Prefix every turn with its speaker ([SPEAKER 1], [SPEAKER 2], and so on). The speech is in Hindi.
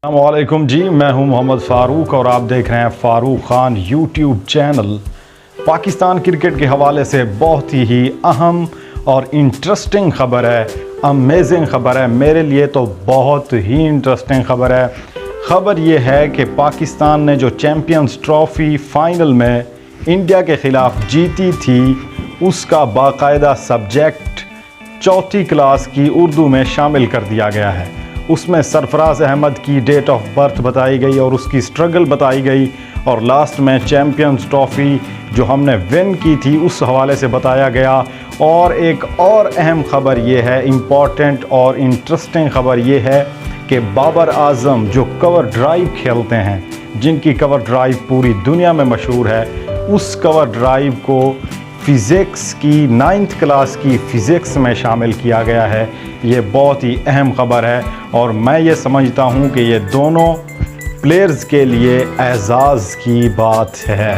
[SPEAKER 1] अस्सलामुअलैकुम जी, मैं हूं मोहम्मद फ़ारूक और आप देख रहे हैं Farooq Khan YouTube channel. Pakistan cricket के हवाले से बहुत ही अहम और इंटरेस्टिंग ख़बर है, अमेजिंग ख़बर है। मेरे लिए तो बहुत ही इंटरेस्टिंग ख़बर है। ख़बर ये है कि पाकिस्तान ने जो चैम्पियंस ट्रॉफ़ी फ़ाइनल में इंडिया के ख़िलाफ़ जीती थी, उसका बाकायदा सब्जेक्ट चौथी क्लास की उर्दू में शामिल कर दिया गया है। उसमें सरफराज अहमद की डेट ऑफ बर्थ बताई गई और उसकी स्ट्रगल बताई गई, और लास्ट में चैम्पियंस ट्रॉफ़ी जो हमने विन की थी उस हवाले से बताया गया। और एक और अहम ख़बर ये है, इम्पॉर्टेंट और इंटरेस्टिंग ख़बर ये है कि बाबर आज़म जो कवर ड्राइव खेलते हैं, जिनकी कवर ड्राइव पूरी दुनिया में मशहूर है, उस कवर ड्राइव को फ़िज़िक्स की 9th क्लास की फ़िज़िक्स में शामिल किया गया है। ये बहुत ही अहम ख़बर है और मैं ये समझता हूँ कि ये दोनों प्लेयर्स के लिए एज़ाज़ की बात है।